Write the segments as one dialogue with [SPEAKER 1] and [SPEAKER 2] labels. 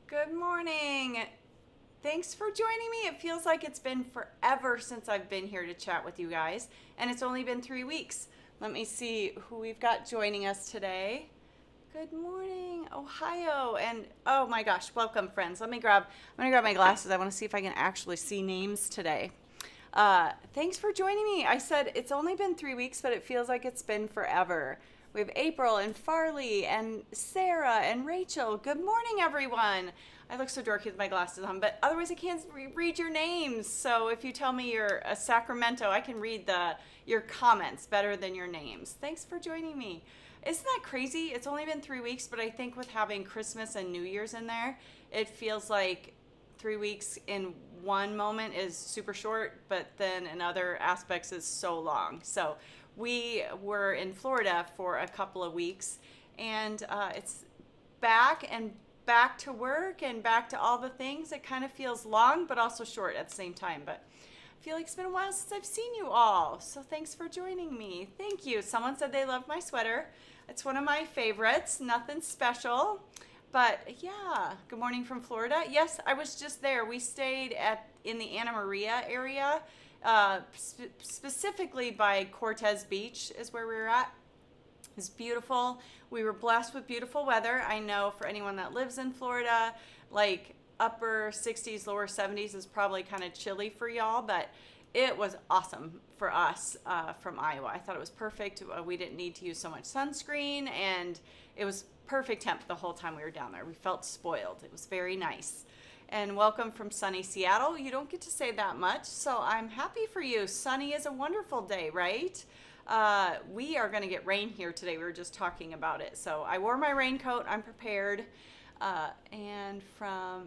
[SPEAKER 1] Good morning. Thanks for joining me. It feels like it's been forever since I've been here to chat with you guys, and it's only been 3 weeks. Let me see who we've got joining us today. Good morning, Ohio, and oh my gosh, welcome friends. I'm gonna grab my glasses. I want to see if I can actually see names today. Thanks for joining me. I said it's only been 3 weeks, but it feels like it's been forever. We have April and Farley and Sarah and Rachel. Good morning, everyone. I look so dorky with my glasses on, but otherwise I can't read your names. So if you tell me you're a Sacramento, I can read your comments better than your names. Thanks for joining me. Isn't that crazy? It's only been 3 weeks, but I think with having Christmas and New Year's in there, it feels like 3 weeks in one moment is super short, but then in other aspects is so long. So we were in Florida for a couple of weeks, and it's back to work and back to all the things. It kind of feels long, but also short at the same time. But I feel like it's been a while since I've seen you all. So thanks for joining me. Thank you. Someone said they loved my sweater. It's one of my favorites. Nothing special. But yeah, good morning from Florida. Yes, I was just there. We stayed in the Anna Maria area, specifically by Cortez Beach is where we were at. It's beautiful. We were blessed with beautiful weather. I know for anyone that lives in Florida, like upper 60s, lower 70s is probably kind of chilly for y'all, but it was awesome for us from Iowa. I thought it was perfect. We didn't need to use so much sunscreen, and it was perfect temp the whole time we were down there. We felt spoiled. It was very nice. And welcome from sunny Seattle. You don't get to say that much, so I'm happy for you. Sunny is a wonderful day, right? We are going to get rain here today. We were just talking about it. So I wore my raincoat. I'm prepared. And from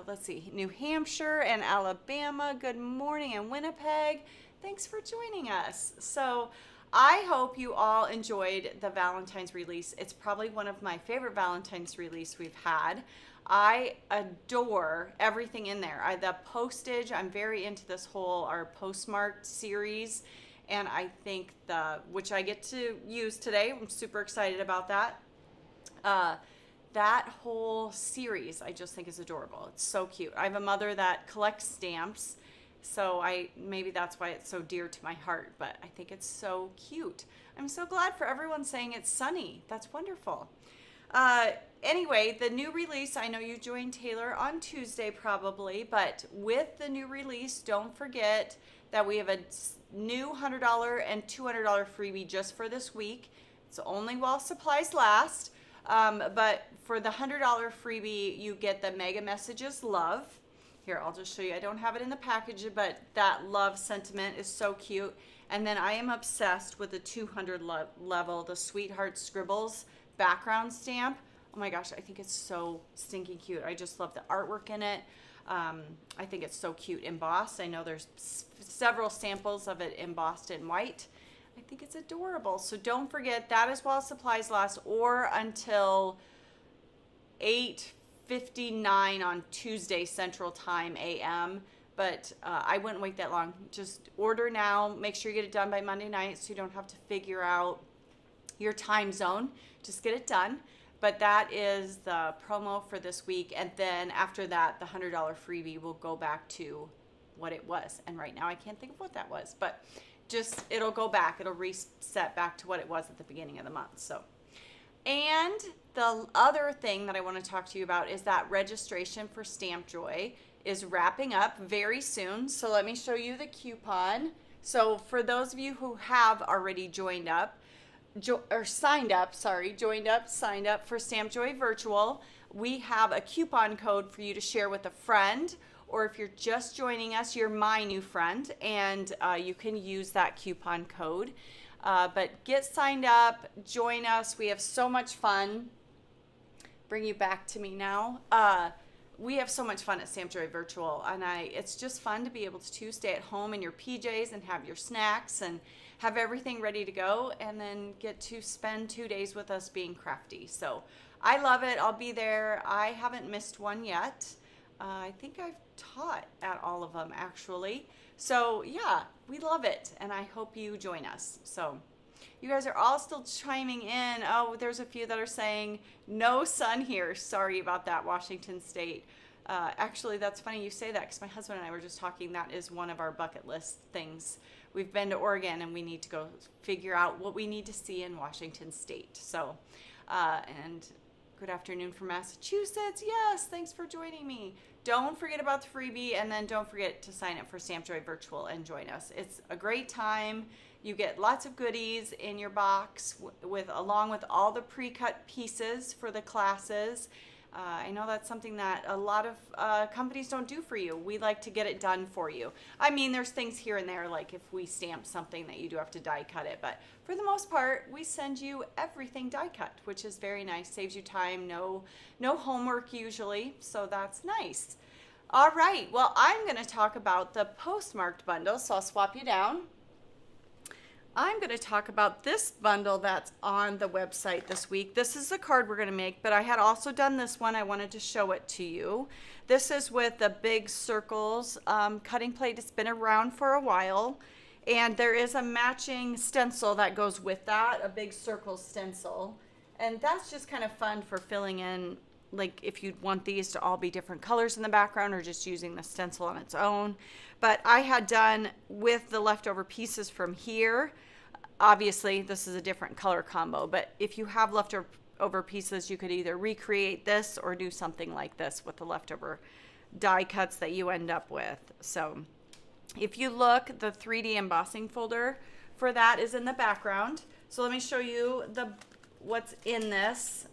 [SPEAKER 1] let's see, New Hampshire and Alabama. Good morning, and Winnipeg. Thanks for joining us. So I hope you all enjoyed the Valentine's release. It's probably one of my favorite Valentine's release we've had. I adore everything in there. The Postage, I'm very into this whole, our Postmarked series. And I think which I get to use today. I'm super excited about that. That whole series I just think is adorable. It's so cute. I have a mother that collects stamps, so maybe that's why it's so dear to my heart, but I think it's so cute. I'm so glad for everyone saying it's sunny. That's wonderful. Anyway, the new release, I know you joined Taylor on Tuesday probably, but with the new release, don't forget that we have a new $100 and $200 freebie just for this week. It's only while supplies last. But for the $100 freebie, you get the Mega Messages Love. Here, I'll just show you. I don't have it in the package, but that love sentiment is so cute. And then I am obsessed with the 200 level, the Sweetheart Scribbles background stamp. Oh my gosh, I think it's so stinking cute. I just love the artwork in it. I think it's so cute embossed. I know there's several samples of it embossed in white. I think it's adorable. So don't forget, that is while supplies last, or until 8:59 on Tuesday Central Time AM. But I wouldn't wait that long. Just order now. Make sure you get it done by Monday night so you don't have to figure out your time zone. Just get it done. But that is the promo for this week. And then after that, the $100 freebie will go back to what it was. And right now I can't think of what that was. But just, it'll go back. It'll reset back to what it was at the beginning of the month. So, and the other thing that I want to talk to you about is that registration for Stamp Joy is wrapping up very soon. So let me show you the coupon. So for those of you who have already joined up, signed up for Stamp Joy Virtual, we have a coupon code for you to share with a friend, or if you're just joining us, you're my new friend, and you can use that coupon code. But get signed up, join us. We have so much fun. Bring you back to me now. We have so much fun at Stamp Joy Virtual, and it's just fun to be able to stay at home in your PJs and have your snacks and have everything ready to go, and then get to spend 2 days with us being crafty. So I love it. I'll be there. I haven't missed one yet. I think I've taught at all of them actually. So yeah, we love it, and I hope you join us. So You guys are all still chiming in. Oh, there's a few that are saying no sun here. Sorry about that, Washington State. Actually, that's funny you say that because my husband and I were just talking. That is one of our bucket list things. We've been to Oregon and we need to go figure out what we need to see in Washington State. So, and good afternoon from Massachusetts. Yes, thanks for joining me. Don't forget about the freebie, and then don't forget to sign up for Stamp Joy Virtual and join us. It's a great time. You get lots of goodies in your box along with all the pre-cut pieces for the classes. I know that's something that a lot of companies don't do for you. We like to get it done for you. I mean, there's things here and there, like if we stamp something that you do have to die cut it, but for the most part, we send you everything die cut, which is very nice. Saves you time, no homework usually, so that's nice. All right, well, I'm going to talk about the Postmarked bundle, so I'll swap you down. I'm going to talk about this bundle that's on the website this week. This is the card we're going to make, but I had also done this one. I wanted to show it to you. This is with the big circles cutting plate. It's been around for a while, and there is a matching stencil that goes with that, a big circle stencil, and that's just kind of fun for filling in, like if you'd want these to all be different colors in the background or just using the stencil on its own. But I had done with the leftover pieces from here. Obviously, this is a different color combo, but if you have leftover pieces, you could either recreate this or do something like this with the leftover die cuts that you end up with. So if you look, the 3D embossing folder for that is in the background. So let me show you what's in this.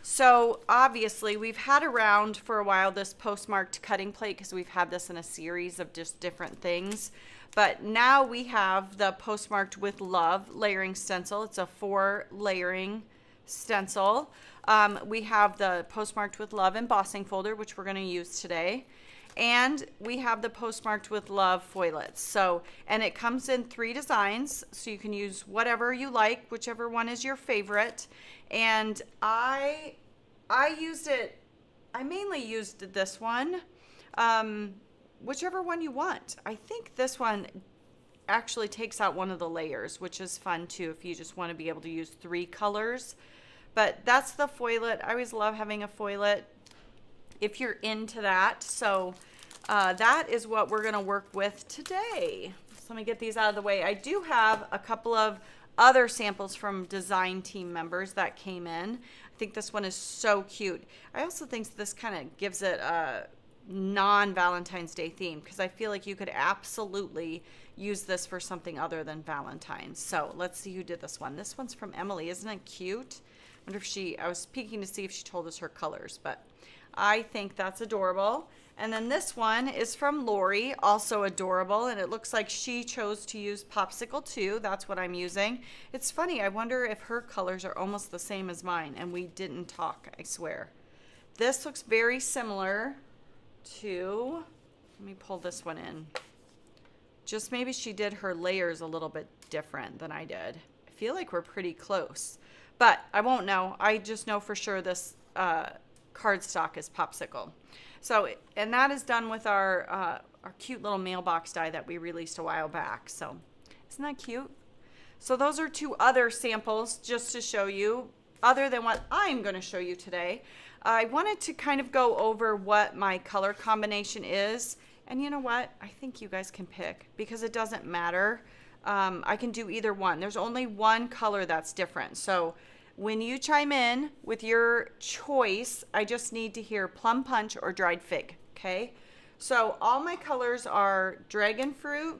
[SPEAKER 1] So obviously we've had around for a while this postmarked cutting plate because we've had this in a series of just different things. But now we have the Postmarked with Love layering stencil. It's a 4 layering stencil. We have the Postmarked with Love embossing folder, which we're going to use today. And we have the Postmarked with Love foilets. So, and it comes in 3 designs, so you can use whatever you like, whichever one is your favorite. And I mainly used this one, whichever one you want. I think this one actually takes out one of the layers, which is fun too if you just want to be able to use 3 colors. But that's the foilet. I always love having a foilet if you're into that. So that is what we're going to work with today. So let me get these out of the way. I do have a couple of other samples from design team members that came in. I think this one is so cute. I also think this kind of gives it a non-Valentine's Day theme because I feel like you could absolutely use this for something other than Valentine's. So let's see who did this one. This one's from Emily. Isn't it cute? I wonder if I was peeking to see if she told us her colors, but I think that's adorable. And then this one is from Lori, also adorable, and it looks like she chose to use Popsicle too. That's what I'm using. It's funny, I wonder if her colors are almost the same as mine, and we didn't talk, I swear. This looks very similar to, let me pull this one in. Just maybe she did her layers a little bit different than I did. I feel like we're pretty close, but I won't know. I just know for sure this cardstock is Popsicle. So, and that is done with our cute little mailbox die that we released a while back. So, isn't that cute? So those are 2 other samples just to show you, other than what I'm going to show you today. I wanted to kind of go over what my color combination is. And you know what? I think you guys can pick because it doesn't matter. I can do either one. There's only one color that's different. So when you chime in with your choice, I just need to hear Plum Punch or Dried Fig, okay? So all my colors are Dragonfruit,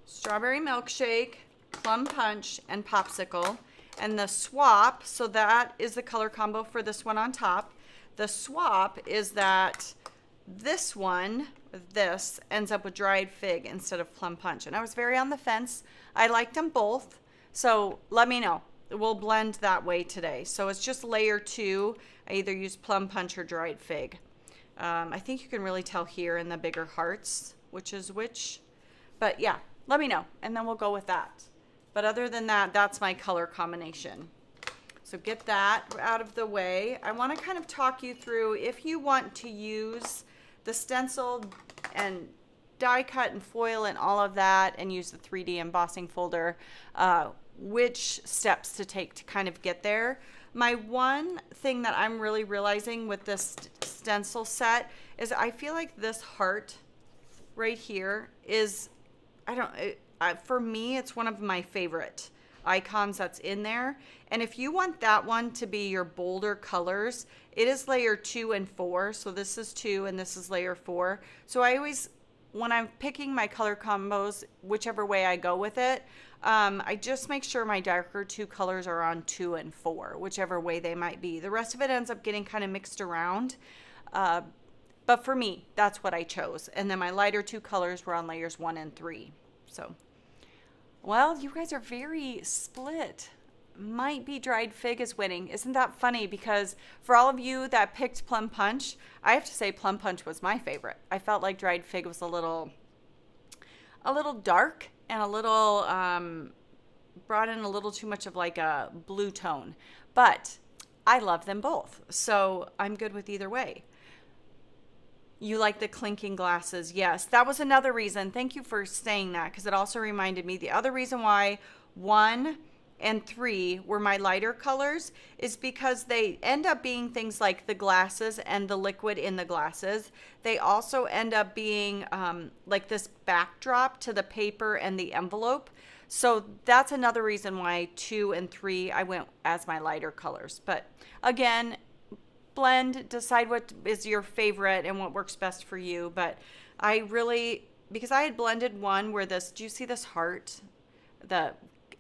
[SPEAKER 1] Strawberry Milkshake, Plum Punch, and Popsicle. And the swap, so that is the color combo for this one on top. The swap is that this one, this, ends up with Dried Fig instead of Plum Punch. And I was very on the fence. I liked them both. So let me know. We'll blend that way today. So it's just layer 2. I either use Plum Punch or Dried Fig. I think you can really tell here in the bigger hearts which is which. But yeah, let me know and then we'll go with that. But other than that, that's my color combination. So get that out of the way. I want to kind of talk you through if you want to use the stencil and die cut and foil and all of that and use the 3D embossing folder, which steps to take to kind of get there. My one thing that I'm really realizing with this stencil set is I feel like this heart right here is, for me, it's one of my favorite icons that's in there. And if you want that one to be your bolder colors, it is layer 2 and 4. So this is 2 and this is layer 4. So I always, when I'm picking my color combos, whichever way I go with it, I just make sure my darker 2 colors are on 2 and 4, whichever way they might be. The rest of it ends up getting kind of mixed around. But for me, that's what I chose. And then my lighter 2 colors were on layers 1 and 3. So, well, you guys are very split. Might be dried fig is winning. Isn't that funny? Because for all of you that picked plum punch, I have to say plum punch was my favorite. I felt like dried fig was a little dark and a little, brought in a little too much of like a blue tone. But I love them both. So I'm good with either way. You like the clinking glasses. Yes, that was another reason. Thank you for saying that, because it also reminded me the other reason why 1 and 3 were my lighter colors is because they end up being things like the glasses and the liquid in the glasses. They also end up being like this backdrop to the paper and the envelope. So that's another reason why 2 and 3 I went as my lighter colors. But again, blend, decide what is your favorite and what works best for you. But I really, because I had blended one where this, do you see this heart?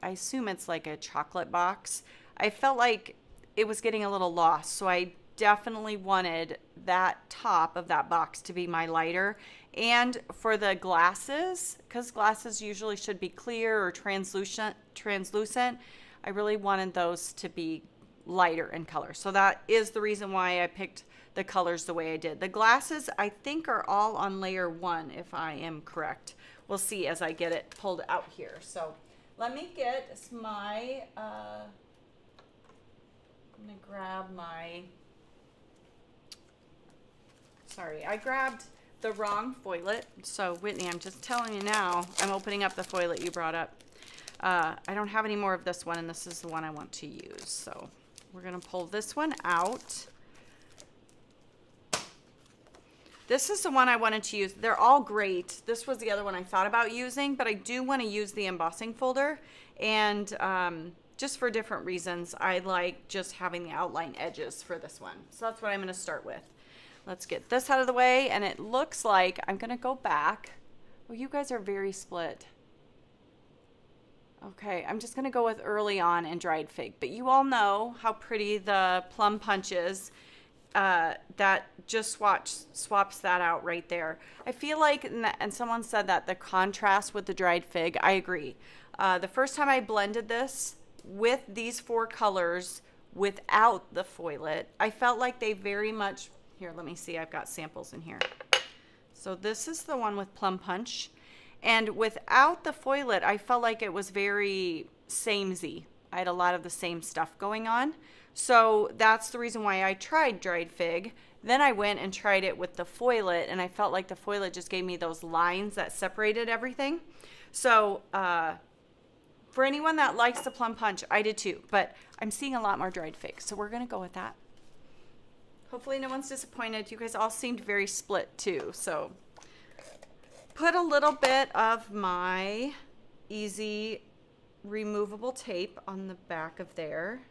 [SPEAKER 1] I assume it's like a chocolate box. I felt like it was getting a little lost. So I definitely wanted that top of that box to be my lighter. And for the glasses, because glasses usually should be clear or translucent, I really wanted those to be lighter in color. So that is the reason why I picked the colors the way I did. The glasses, I think, are all on layer 1, if I am correct. We'll see as I get it pulled out here. So let me get my, I'm going to grab my, sorry, I grabbed the wrong foilet. So Whitney, I'm just telling you now, I'm opening up the foilet you brought up. I don't have any more of this one, and this is the one I want to use. So we're going to pull this one out. This is the one I wanted to use. They're all great. This was the other one I thought about using, but I do want to use the embossing folder. And just for different reasons, I like just having the outline edges for this one. So that's what I'm going to start with. Let's get this out of the way. And it looks like I'm going to go back. Well, you guys are very split. Okay, I'm just going to go with early on and dried fig. But you all know how pretty the plum punch is. That just swaps that out right there. I feel like, and someone said that the contrast with the dried fig, I agree. The first time I blended this with these 4 colors without the foilet, I felt like they very much, here, let me see, I've got samples in here. So this is the one with plum punch. And without the foilet, I felt like it was very samey. I had a lot of the same stuff going on. So that's the reason why I tried dried fig. Then I went and tried it with the foilet, and I felt like the foilet just gave me those lines that separated everything. So for anyone that likes the plum punch, I did too, but I'm seeing a lot more dried fig. So we're going to go with that. Hopefully no one's disappointed. You guys all seemed very split too. So put a little bit of my easy removable tape on the back of there.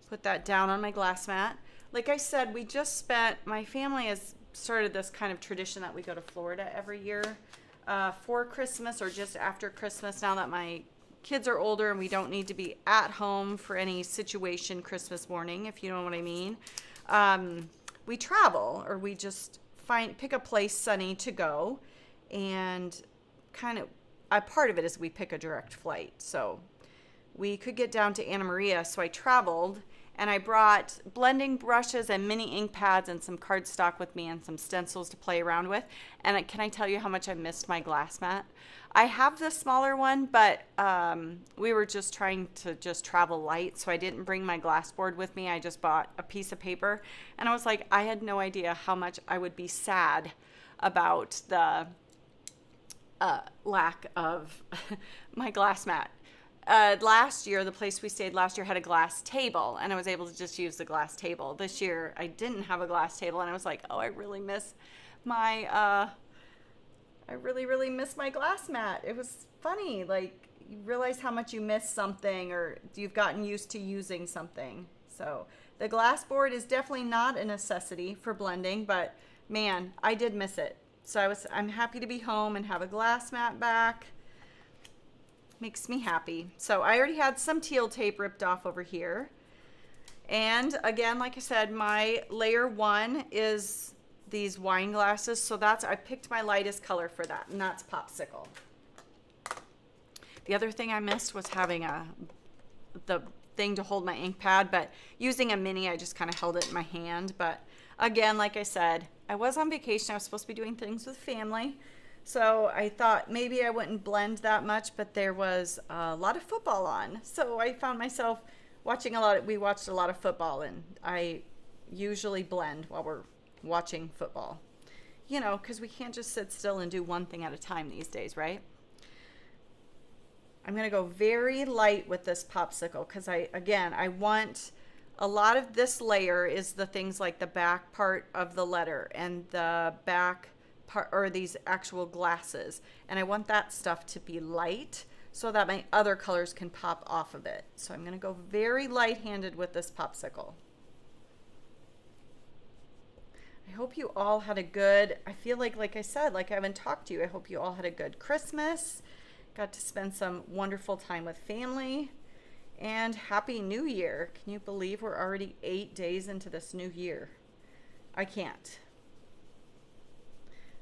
[SPEAKER 1] Put that down on my glass mat. Like I said, we just spent, my family has started this kind of tradition that we go to Florida every year for Christmas or just after Christmas, now that my kids are older and we don't need to be at home for any situation Christmas morning, if you know what I mean. We travel, or we just pick a place sunny to go, and kind of a part of it is we pick a direct flight. So we could get down to Anna Maria, so I traveled. And I brought blending brushes and mini ink pads and some cardstock with me and some stencils to play around with. And can I tell you how much I missed my glass mat? I have the smaller one, but we were just trying to just travel light, so I didn't bring my glass board with me. I just bought a piece of paper. And I was like, I had no idea how much I would be sad about the lack of my glass mat. Last year, the place we stayed last year had a glass table, and I was able to just use the glass table. This year, I didn't have a glass table, and I was like, oh, I really miss my, I really miss my glass mat. It was funny, like, you realize how much you miss something, or you've gotten used to using something. So the glass board is definitely not a necessity for blending, but man, I did miss it. So I'm happy to be home and have a glass mat back. Makes me happy. So I already had some teal tape ripped off over here. And again, like I said, my layer 1 is these wine glasses. So I picked my lightest color for that, and that's Popsicle. The other thing I missed was having the thing to hold my ink pad, but using a mini, I just kind of held it in my hand. But again, like I said, I was on vacation. I was supposed to be doing things with family. So I thought maybe I wouldn't blend that much, but there was a lot of football on. So I found myself watching we watched a lot of football, and I usually blend while we're watching football. You know, because we can't just sit still and do one thing at a time these days, right? I'm going to go very light with this Popsicle because I want a lot of this layer is the things like the back part of the letter and the back part, or these actual glasses. And I want that stuff to be light so that my other colors can pop off of it. So I'm going to go very light-handed with this Popsicle. I hope you all had a good, I feel like I said, like I haven't talked to you, I hope you all had a good Christmas. Got to spend some wonderful time with family, and Happy New Year. Can you believe we're already 8 days into this new year? I can't.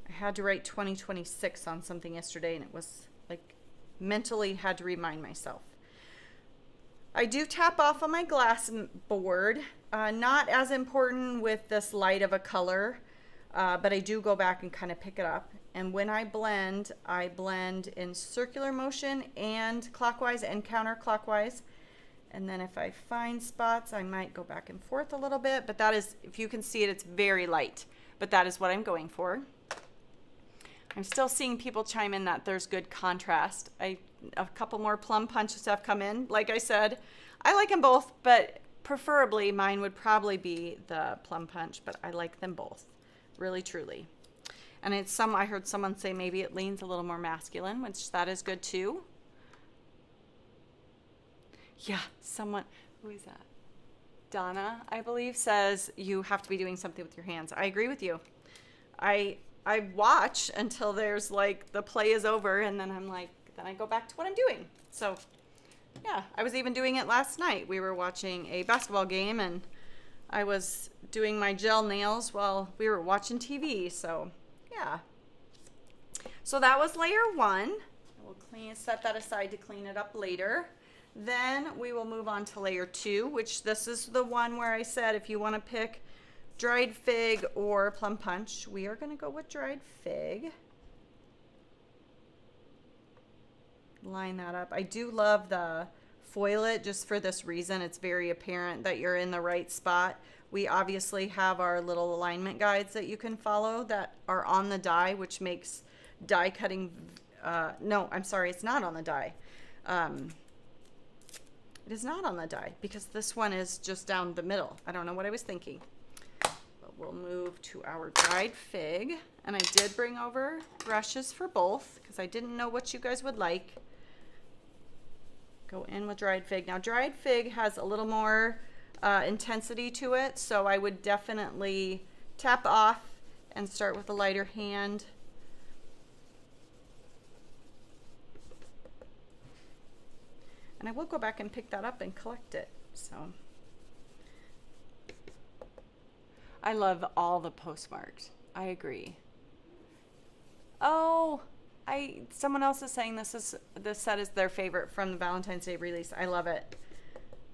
[SPEAKER 1] I had to write 2026 on something yesterday, and it was like mentally had to remind myself. I do tap off on my glass board. Not as important with this light of a color, but I do go back and kind of pick it up. And when I blend in circular motion and clockwise and counterclockwise. And then if I find spots, I might go back and forth a little bit, but that is, if you can see it, it's very light, but that is what I'm going for. I'm still seeing people chime in that there's good contrast. A couple more Plum punches have come in. Like I said, I like them both, but preferably mine would probably be the Plum punch, but I like them both, really, truly. And I heard someone say maybe it leans a little more masculine, which that is good too. Yeah, who is that? Donna, I believe, says you have to be doing something with your hands. I agree with you. I watch until there's like the play is over, and then then I go back to what I'm doing. So yeah, I was even doing it last night. We were watching a basketball game, and I was doing my gel nails while we were watching TV. So yeah. So that was layer 1. We'll set that aside to clean it up later. Then we will move on to layer 2, which this is the one where I said if you want to pick dried fig or plum punch, we are going to go with dried fig. Line that up. I do love the foil it just for this reason. It's very apparent that you're in the right spot. We obviously have our little alignment guides that you can follow that are on the die, which makes die cutting, no, I'm sorry, it's not on the die. It is not on the die because this one is just down the middle. I don't know what I was thinking. But we'll move to our dried fig. And I did bring over brushes for both because I didn't know what you guys would like. Go in with dried fig. Now dried fig has a little more intensity to it, so I would definitely tap off and start with a lighter hand. And I will go back and pick that up and collect it. So I love all the postmarked. I agree. Oh, someone else is saying this set is their favorite from the Valentine's Day release. I love it.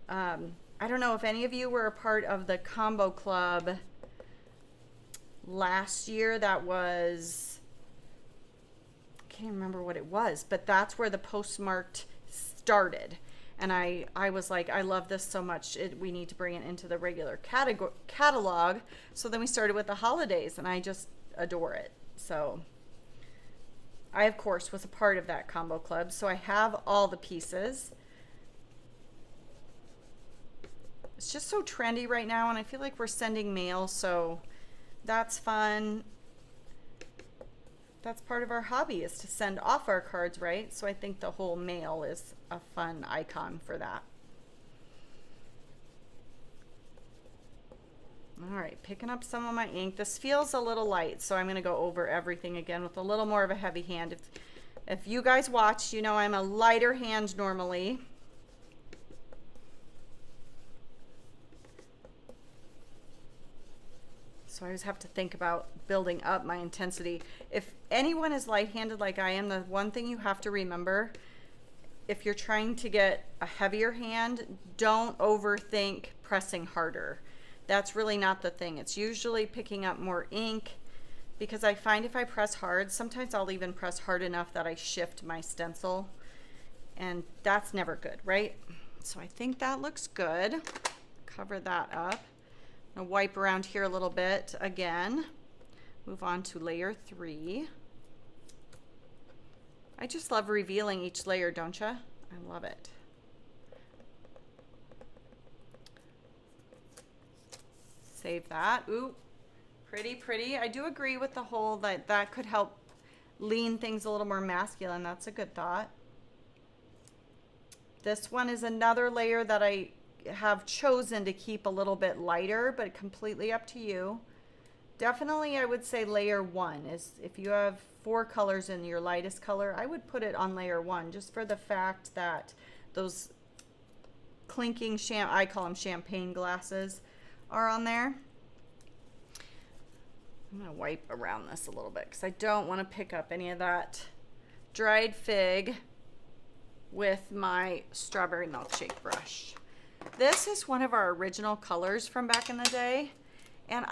[SPEAKER 1] I don't know if any of you were a part of the combo club last year. That was, I can't remember what it was, but that's where the postmarked started. And I was like, I love this so much. We need to bring it into the regular catalog. So then we started with the holidays, and I just adore it. So I, of course, was a part of that combo club, so I have all the pieces. It's just so trendy right now, and I feel like we're sending mail, so that's fun. That's part of our hobby, is to send off our cards, right? So I think the whole mail is a fun icon for that. All right, picking up some of my ink. This feels a little light, so I'm going to go over everything again with a little more of a heavy hand. If you guys watch, you know I'm a lighter hand normally. So I always have to think about building up my intensity. If anyone is light-handed like I am, the one thing you have to remember, if you're trying to get a heavier hand, don't overthink pressing harder. That's really not the thing. It's usually picking up more ink, because I find if I press hard, sometimes I'll even press hard enough that I shift my stencil, and that's never good, right? So I think that looks good. Cover that up. I'm gonna wipe around here a little bit again. Move on to layer 3. I just love revealing each layer, don't you? I love it. Save that. Ooh, pretty, pretty. I do agree with the whole that could help lean things a little more masculine. That's a good thought. This one is another layer that I have chosen to keep a little bit lighter, but completely up to you. Definitely, I would say layer 1 is, if you have 4 colors in your lightest color, I would put it on layer 1, just for the fact that those clinking I call them champagne glasses, are on there. I'm gonna wipe around this a little bit because I don't want to pick up any of that dried fig with my strawberry milkshake brush. This is one of our original colors from back in the day, and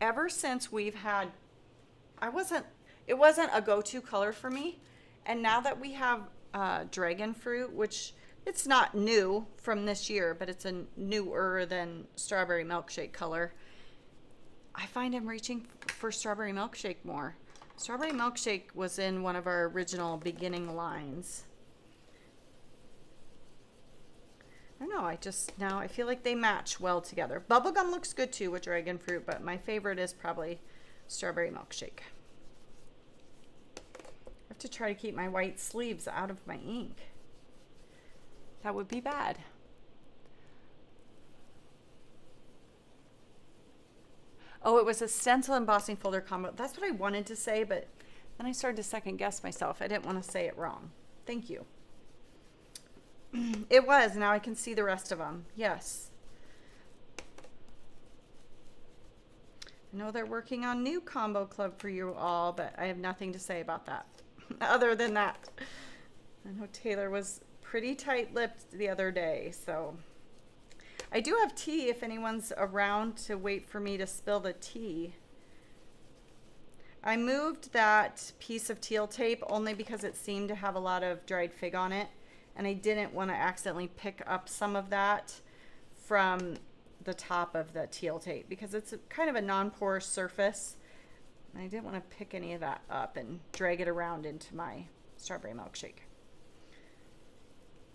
[SPEAKER 1] ever since we've had, it wasn't a go-to color for me, and now that we have Dragonfruit, which it's not new from this year, but it's a newer than strawberry milkshake color, I find I'm reaching for strawberry milkshake more. Strawberry milkshake was in one of our original beginning lines. I don't know, I feel like they match well together. Bubblegum looks good too with Dragonfruit, but my favorite is probably strawberry milkshake. I have to try to keep my white sleeves out of my ink. That would be bad. Oh, it was a stencil embossing folder combo. That's what I wanted to say, but then I started to second guess myself. I didn't want to say it wrong. Thank you. It was. Now I can see the rest of them. Yes. I know they're working on new combo club for you all, but I have nothing to say about that other than that. I know Taylor was pretty tight-lipped the other day, so I do have tea if anyone's around to wait for me to spill the tea. I moved that piece of teal tape only because it seemed to have a lot of dried fig on it, and I didn't want to accidentally pick up some of that from the top of the teal tape because it's kind of a non-porous surface, and I didn't want to pick any of that up and drag it around into my strawberry milkshake.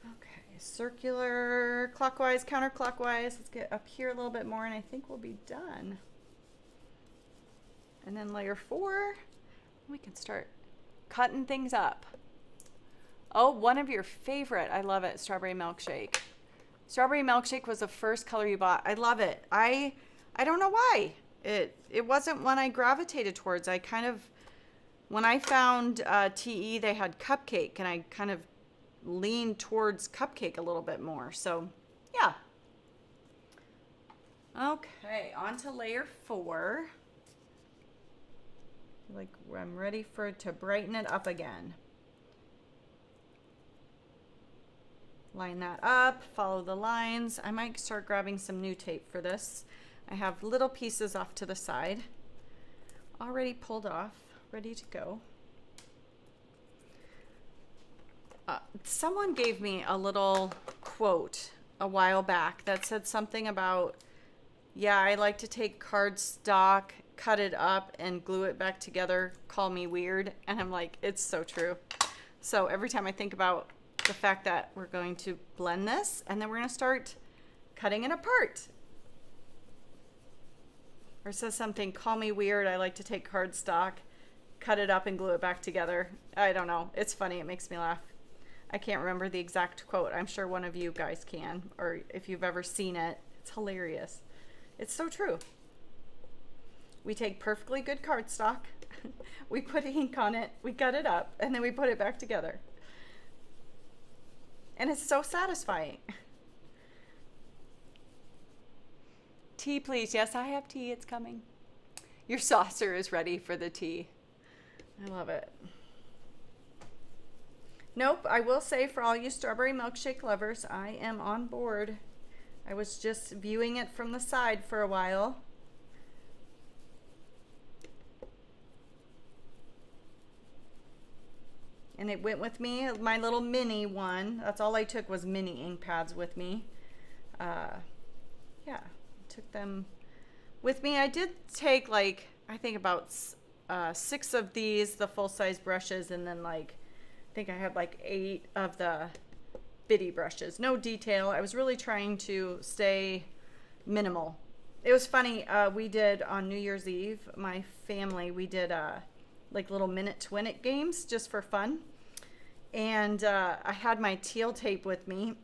[SPEAKER 1] Okay, circular, clockwise, counterclockwise. Let's get up here a little bit more, and I think we'll be done. And then layer 4, we can start cutting things up. Oh, one of your favorite. I love it. Strawberry milkshake. Strawberry milkshake was the first color you bought. I love it. I don't know why. It wasn't one I gravitated towards. I kind of, when I found TE, they had cupcake, and I kind of leaned towards cupcake a little bit more. So, yeah. Okay, on to layer 4. Like I'm ready for it to brighten it up again. Line that up, follow the lines. I might start grabbing some new tape for this. I have little pieces off to the side, already pulled off, ready to go. Someone gave me a little quote a while back that said something about, yeah, I like to take cardstock cut it up and glue it back together call me weird. And I'm like, it's so true. So every time I think about the fact that we're going to blend this and then we're going to start cutting it apart. Or it says something, call me weird. I like to take cardstock, cut it up and glue it back together. I don't know. It's funny. It makes me laugh. I can't remember the exact quote. I'm sure one of you guys can, or if you've ever seen it, it's hilarious. It's so true. We take perfectly good cardstock, we put ink on it, we cut it up, and then we put it back together. And it's so satisfying. Tea, please. Yes, I have tea. It's coming. Your saucer is ready for the tea. I love it. Nope, I will say for all you strawberry milkshake lovers, I am on board. I was just viewing it from the side for a while. And it went with me, my little mini one. That's all I took was mini ink pads with me. Yeah, took them with me. I did take like, I think about 6 of these, the full-size brushes, and then like, I think I had like 8 of the bitty brushes. No detail. I was really trying to stay minimal. It was funny. We did on New Year's Eve, my family, we did like little minute to win it games just for fun. And I had my teal tape with me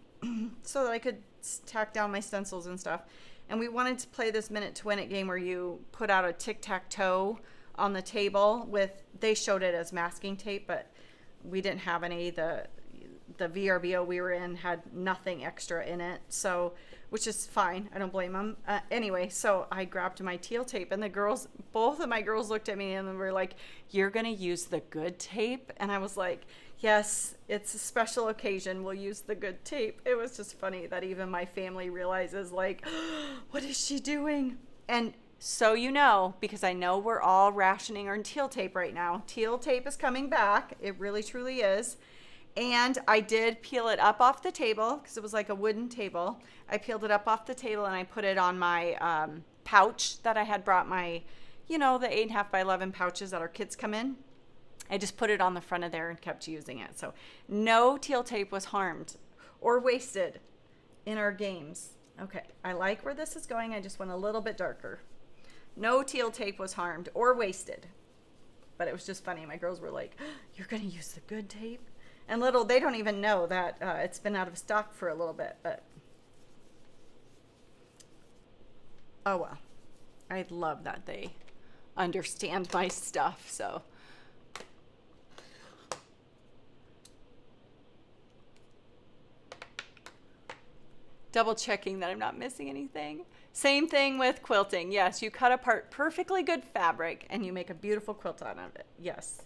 [SPEAKER 1] so that I could tack down my stencils and stuff. And we wanted to play this minute to win it game where you put out a tic-tac-toe on the table with, they showed it as masking tape, but we didn't have any. The VRBO we were in had nothing extra in it, so, which is fine. I don't blame them. Anyway, so I grabbed my teal tape, and the girls, both of my girls looked at me and were like, "You're gonna use the good tape?" And I was like, "Yes, it's a special occasion. We'll use the good tape." It was just funny that even my family realizes, like, what is she doing? And so you know, because I know we're all rationing our teal tape right now. Teal tape is coming back. It really, truly is. And I did peel it up off the table because it was like a wooden table. I peeled it up off the table and I put it on my pouch that I had brought, my, you know, the 8.5 by 11 pouches that our kids come in. I just put it on the front of there and kept using it. So no teal tape was harmed or wasted in our games. Okay, I like where this is going. I just went a little bit darker. No teal tape was harmed or wasted. But it was just funny. My girls were like, "You're going to use the good tape?" And little, they don't even know that it's been out of stock for a little bit, but oh well. I love that they understand my stuff, so. Double checking that I'm not missing anything. Same thing with quilting. Yes, you cut apart perfectly good fabric and you make a beautiful quilt out of it. Yes.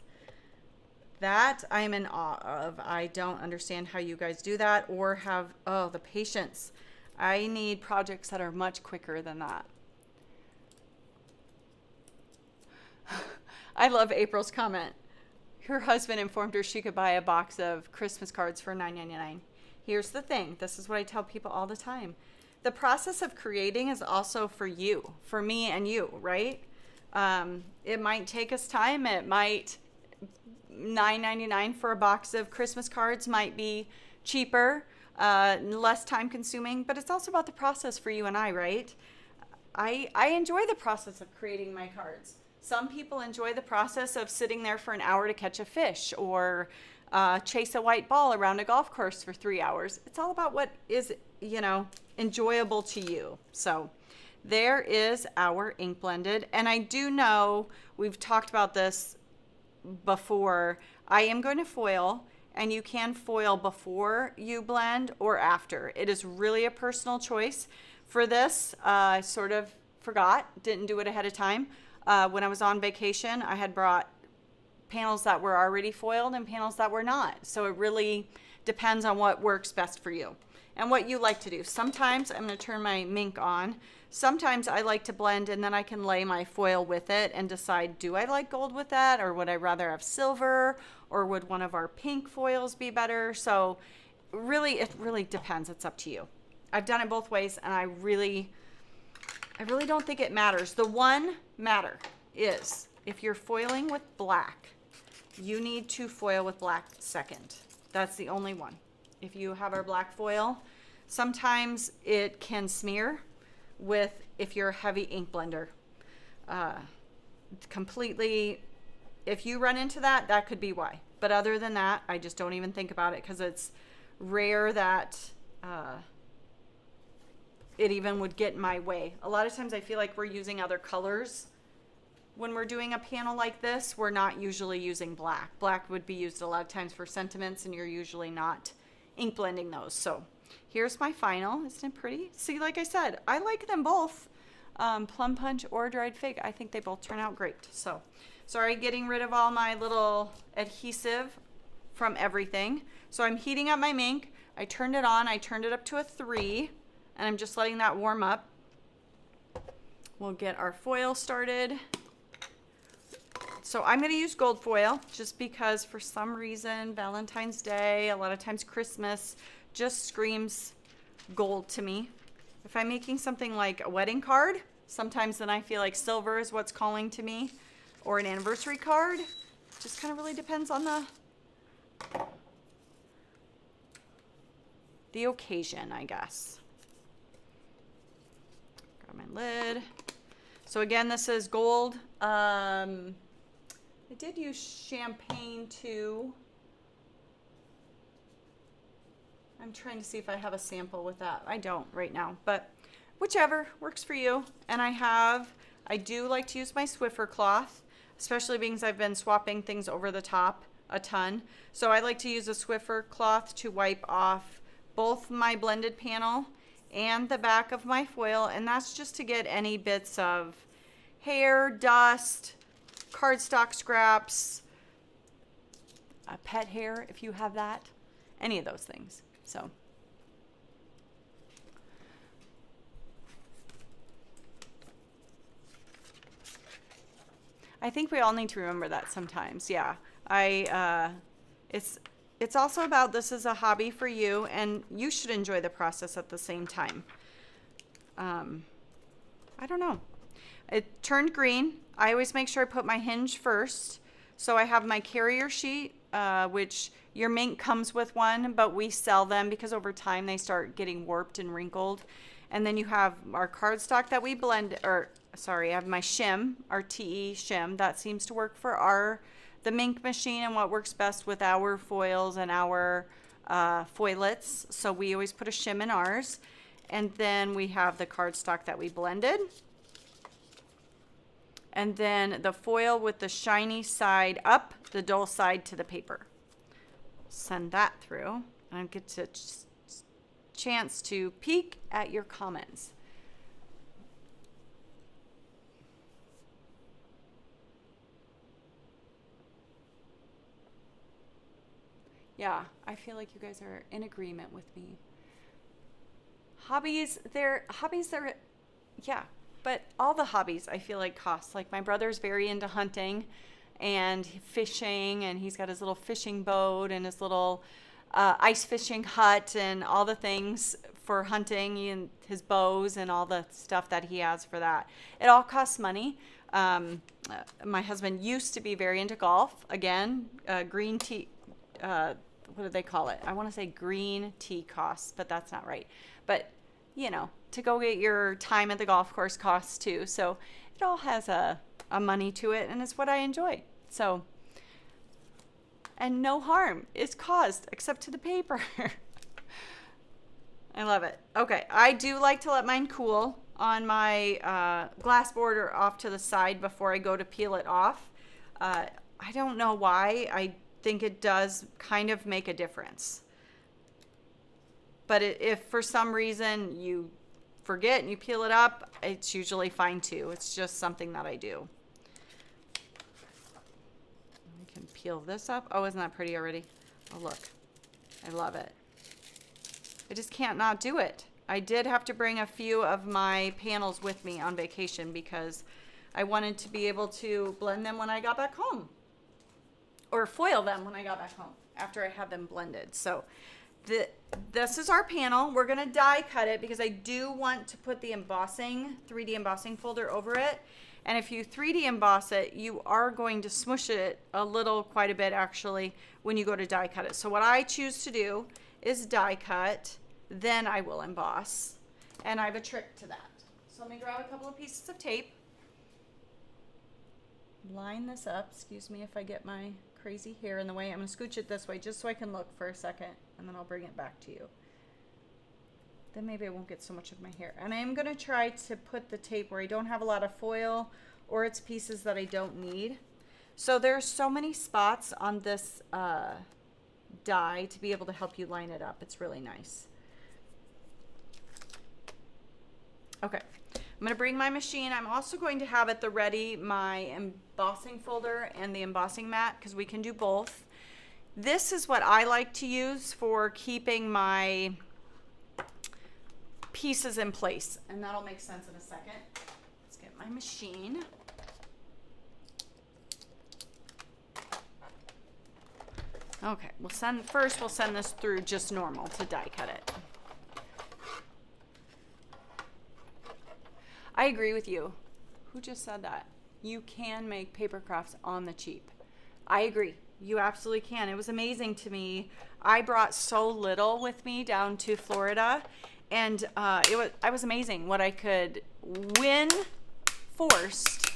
[SPEAKER 1] That I'm in awe of. I don't understand how you guys do that or have, the patience. I need projects that are much quicker than that. I love April's comment. Her husband informed her she could buy a box of Christmas cards for $9.99. Here's the thing. This is what I tell people all the time. The process of creating is also for you, for me and you, right? It might take us time. It might... $9.99 for a box of Christmas cards might be cheaper, less time consuming, but it's also about the process for you and I, right? I enjoy the process of creating my cards. Some people enjoy the process of sitting there for an hour to catch a fish or chase a white ball around a golf course for 3 hours. It's all about what is, you know, enjoyable to you. So there is our ink blended. And I do know we've talked about this before. I am going to foil, and you can foil before you blend or after. It is really a personal choice. For this, I sort of forgot, didn't do it ahead of time. When I was on vacation, I had brought panels that were already foiled and panels that were not. So it really depends on what works best for you and what you like to do. Sometimes I'm going to turn my Mink on. Sometimes I like to blend and then I can lay my foil with it and decide, do I like gold with that, or would I rather have silver, or would one of our pink foils be better? So really, it really depends. It's up to you. I've done it both ways, and I really don't think it matters. The one matter is if you're foiling with black, you need to foil with black second. That's the only one. If you have our black foil, sometimes it can smear with, if you're a heavy ink blender. Completely, if you run into that, that could be why. But other than that, I just don't even think about it because it's rare that it even would get in my way. A lot of times I feel like we're using other colors. When we're doing a panel like this, we're not usually using black. Black would be used a lot of times for sentiments, and you're usually not ink blending those. So here's my final. Isn't it pretty? See, like I said, I like them both. Plum Punch or dried fig. I think they both turn out great. So sorry, getting rid of all my little adhesive from everything. So I'm heating up my ink. I turned it on. I turned it up to a 3, and I'm just letting that warm up. We'll get our foil started. So I'm going to use gold foil just because for some reason Valentine's Day, a lot of times Christmas, just screams gold to me. If I'm making something like a wedding card, sometimes then I feel like silver is what's calling to me, or an anniversary card. Just kind of really depends on the occasion, I guess. Got my lid. So again, this is gold. I did use champagne too. I'm trying to see if I have a sample with that. I don't right now, but whichever works for you. And I do like to use my Swiffer cloth, especially because I've been swapping things over the top a ton. So I like to use a Swiffer cloth to wipe off both my blended panel and the back of my foil. And that's just to get any bits of hair, dust, cardstock scraps, pet hair if you have that, any of those things. So I think we all need to remember that sometimes. Yeah, it's also about, this is a hobby for you, and you should enjoy the process at the same time. I don't know. It turned green. I always make sure I put my hinge first. So I have my carrier sheet, which your mink comes with one, but we sell them because over time they start getting warped and wrinkled. And then you have our cardstock that we blend, I have my shim, our TE shim. That seems to work for the mink machine and what works best with our foils and our foilets. So we always put a shim in ours. And then we have the cardstock that we blended. And then the foil with the shiny side up, the dull side to the paper. Send that through, and I get a chance to peek at your comments. Yeah, I feel like you guys are in agreement with me. Hobbies, yeah. But all the hobbies I feel like cost. Like my brother's very into hunting and fishing, and he's got his little fishing boat and his little ice fishing hut and all the things for hunting, and his bows and all the stuff that he has for that. It all costs money. My husband used to be very into golf. Again, green tea, what do they call it? I want to say green tea costs, but that's not right. But, you know, to go get your time at the golf course costs too. So it all has a money to it, and it's what I enjoy. So, and no harm is caused except to the paper. I love it. Okay, I do like to let mine cool on my glass border off to the side before I go to peel it off. I don't know why. I think it does kind of make a difference. But if for some reason you forget and you peel it up, it's usually fine too. It's just something that I do. I can peel this up. Oh, isn't that pretty already? Oh, look. I love it. I just can't not do it. I did have to bring a few of my panels with me on vacation because I wanted to be able to blend them when I got back home. Or foil them when I got back home after I had them blended. So This is our panel. We're going to die cut it because I do want to put the embossing, 3D embossing folder over it. And if you 3D emboss it, you are going to smush it quite a bit actually, when you go to die cut it. So what I choose to do is die cut, then I will emboss. And I have a trick to that. So let me grab a couple of pieces of tape. Line this up. Excuse me if I get my crazy hair in the way. I'm going to scooch it this way just so I can look for a second, and then I'll bring it back to you. Then maybe I won't get so much of my hair. And I'm going to try to put the tape where I don't have a lot of foil or it's pieces that I don't need. So there's so many spots on this die to be able to help you line it up. It's really nice. Okay. I'm going to bring my machine. I'm also going to have at the ready my embossing folder and the embossing mat because we can do both. This is what I like to use for keeping my pieces in place, and that'll make sense in a second. Let's get my machine. Okay, we'll send this through just normal to die cut it. I agree with you. Who just said that? You can make papercrafts on the cheap. I agree. You absolutely can. It was amazing to me. I brought so little with me down to Florida, and I was amazing what I could win forced,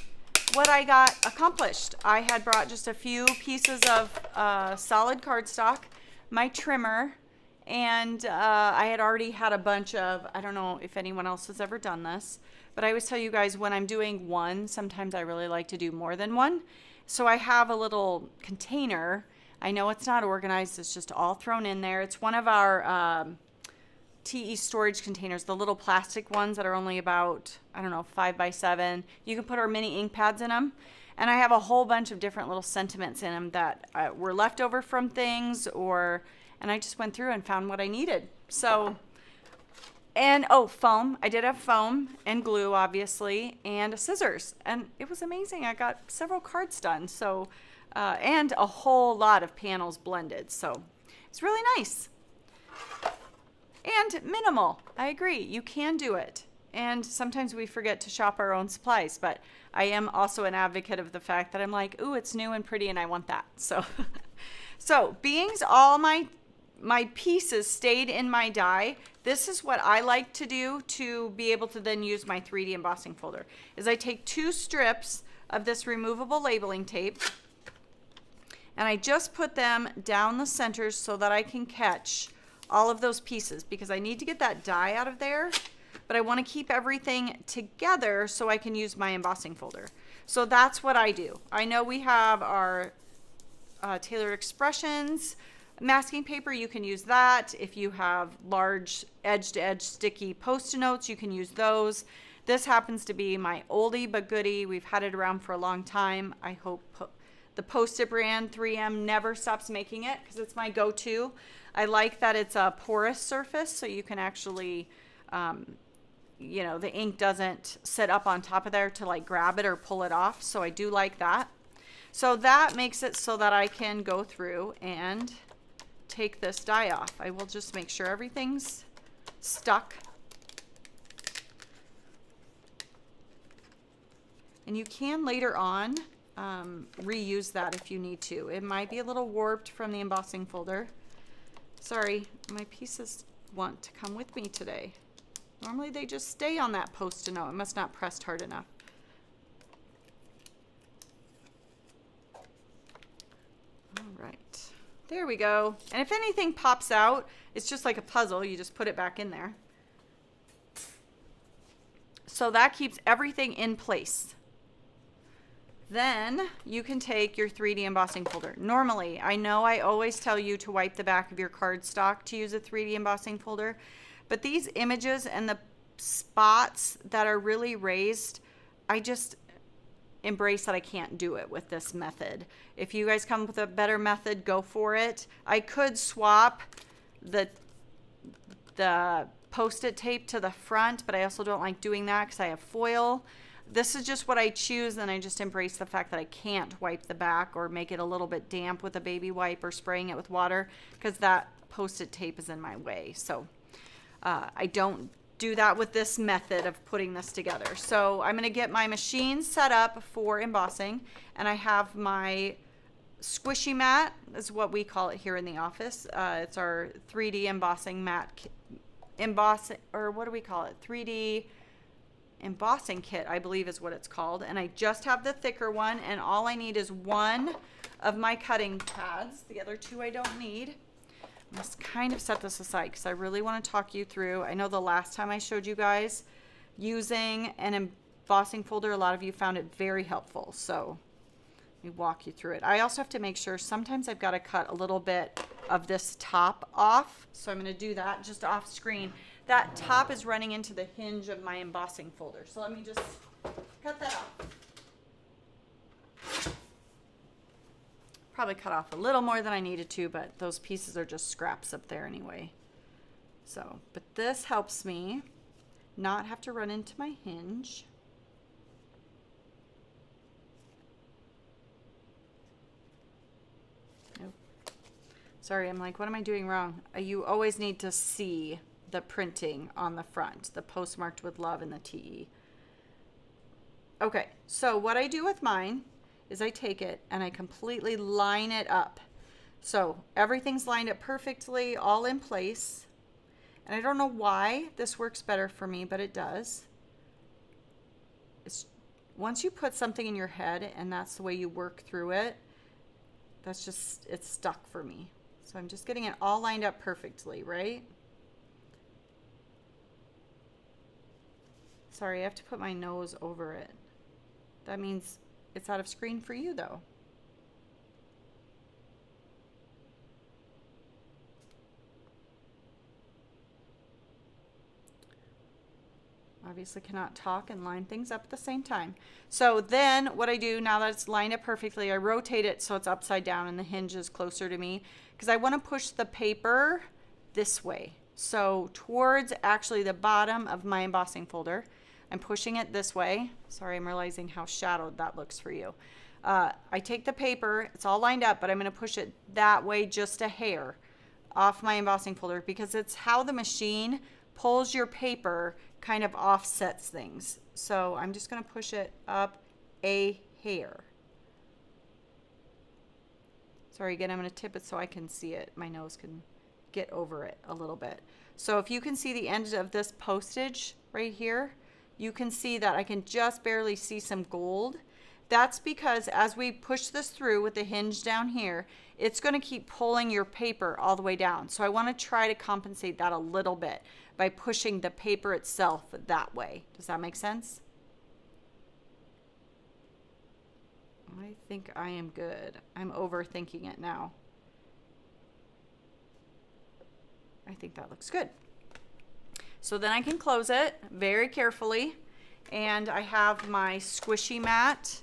[SPEAKER 1] what I got accomplished. I had brought just a few pieces of solid cardstock, my trimmer, and I had already had a bunch of, I don't know if anyone else has ever done this, but I always tell you guys when I'm doing one, sometimes I really like to do more than one. So I have a little container. I know it's not organized. It's just all thrown in there. It's one of our TE storage containers, the little plastic ones that are only about, I don't know, 5 by 7. You can put our mini ink pads in them. And I have a whole bunch of different little sentiments in them that were left over from things, and I just went through and found what I needed. So... And, oh, foam. I did have foam and glue, obviously, and scissors. And it was amazing. I got several cards done. So, and a whole lot of panels blended. So, it's really nice. And minimal. I agree. You can do it. And sometimes we forget to shop our own supplies. But I am also an advocate of the fact that I'm like, ooh, it's new and pretty and I want that. So, so being all my pieces stayed in my die, this is what I like to do to be able to then use my 3D embossing folder, is I take 2 strips of this removable labeling tape and I just put them down the centers so that I can catch all of those pieces because I need to get that die out of there, but I want to keep everything together so I can use my embossing folder. So that's what I do. I know we have our Tailored Expressions masking paper. You can use that. If you have large edge-to-edge sticky Post-it notes, you can use those. This happens to be my oldie but goodie. We've had it around for a long time. I hope the Post-it brand 3M never stops making it because it's my go-to. I like that it's a porous surface, so you can actually, you know, the ink doesn't sit up on top of there to like grab it or pull it off. So I do like that. So that makes it so that I can go through and take this die off. I will just make sure everything's stuck. And you can later on reuse that if you need to. It might be a little warped from the embossing folder. Sorry, my pieces want to come with me today. Normally they just stay on that Post-it note. It must not pressed hard enough. All right. There we go. And if anything pops out, it's just like a puzzle. You just put it back in there. So that keeps everything in place. Then you can take your 3D embossing folder. Normally, I know I always tell you to wipe the back of your cardstock to use a 3D embossing folder, but these images and the spots that are really raised, I just embrace that I can't do it with this method. If you guys come up with a better method, go for it. I could swap the Post-it tape to the front, but I also don't like doing that because I have foil. This is just what I choose, and I just embrace the fact that I can't wipe the back or make it a little bit damp with a baby wipe or spraying it with water because that Post-it tape is in my way. So I don't do that with this method of putting this together. So I'm going to get my machine set up for embossing, and I have my squishy mat is what we call it here in the office. It's our 3D embossing mat, or what do we call it? 3D embossing kit, I believe is what it's called. And I just have the thicker one, and all I need is one of my cutting pads. The other two I don't need. I'm just kind of set this aside because I really want to talk you through. I know the last time I showed you guys using an embossing folder, a lot of you found it very helpful. So let me walk you through it. I also have to make sure sometimes I've got to cut a little bit of this top off. So I'm going to do that just off screen. That top is running into the hinge of my embossing folder. So let me just cut that off. Probably cut off a little more than I needed to, but those pieces are just scraps up there anyway. So, but this helps me not have to run into my hinge. Nope. Sorry, I'm like, what am I doing wrong? You always need to see the printing on the front, the postmarked with love and the TE. Okay, so what I do with mine is I take it and I completely line it up. So everything's lined up perfectly, all in place. And I don't know why this works better for me, but it does. It's, once you put something in your head and that's the way you work through it, that's just, it's stuck for me. So I'm just getting it all lined up perfectly, right? Sorry, I have to put my nose over it. That means it's out of screen for you though. Obviously cannot talk and line things up at the same time. So then what I do now that it's lined up perfectly, I rotate it so it's upside down and the hinge is closer to me because I want to push the paper this way. So towards actually the bottom of my embossing folder. I'm pushing it this way. Sorry, I'm realizing how shadowed that looks for you. I take the paper, it's all lined up, but I'm going to push it that way just a hair off my embossing folder because it's how the machine pulls your paper, kind of offsets things. So I'm just going to push it up a hair. Sorry, again, I'm going to tip it so I can see it. My nose can get over it a little bit. So if you can see the end of this postage right here, you can see that I can just barely see some gold. That's because as we push this through with the hinge down here, it's going to keep pulling your paper all the way down. So I want to try to compensate that a little bit by pushing the paper itself that way. Does that make sense? I think I am good. I'm overthinking it now. I think that looks good. So then I can close it very carefully, and I have my squishy mat,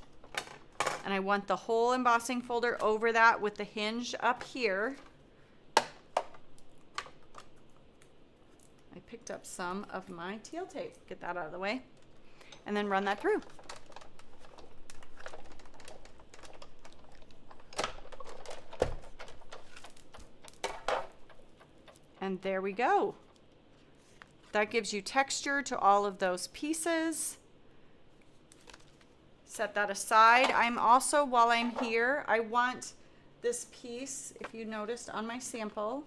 [SPEAKER 1] and I want the whole embossing folder over that with the hinge up here. I picked up some of my teal tape. Get that out of the way, and then run that through. And there we go. That gives you texture to all of those pieces. Set that aside. I'm also, while I'm here, I want this piece, if you noticed on my sample,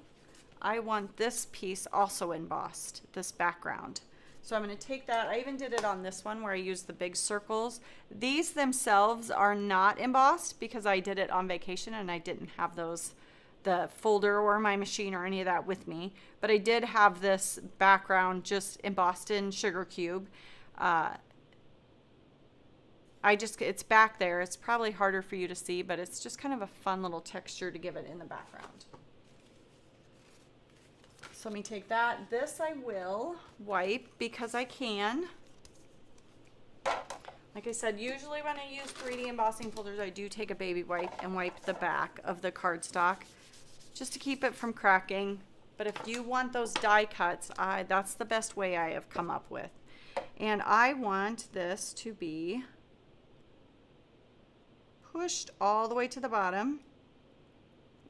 [SPEAKER 1] I want this piece also embossed, this background. So I'm going to take that. I even did it on this one where I used the big circles. These themselves are not embossed because I did it on vacation and I didn't have those, the folder or my machine or any of that with me, but I did have this background just embossed in sugar cube. It's back there. It's probably harder for you to see, but it's just kind of a fun little texture to give it in the background. So let me take that. This I will wipe because I can. Like I said, usually when I use 3D embossing folders, I do take a baby wipe and wipe the back of the cardstock just to keep it from cracking. But if you want those die cuts, that's the best way I have come up with. And I want this to be pushed all the way to the bottom.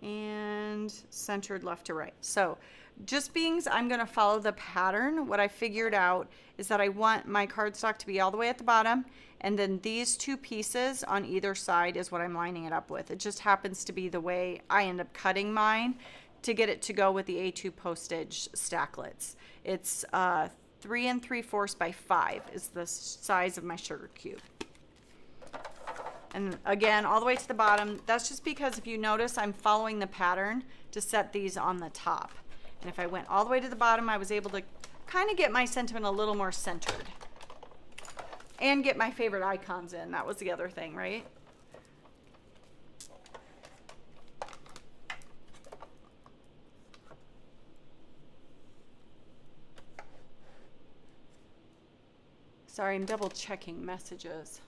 [SPEAKER 1] and centered left to right. So just being I'm going to follow the pattern, what I figured out is that I want my cardstock to be all the way at the bottom, and then these two pieces on either side is what I'm lining it up with. It just happens to be the way I end up cutting mine to get it to go with the A2 Postage Stacklets. It's 3 3/4 by 5 is the size of my sugar cube. And again, all the way to the bottom. That's just because if you notice, I'm following the pattern to set these on the top. And if I went all the way to the bottom, I was able to kind of get my sentiment a little more centered. And get my favorite icons in. That was the other thing, right? Sorry, I'm double checking messages.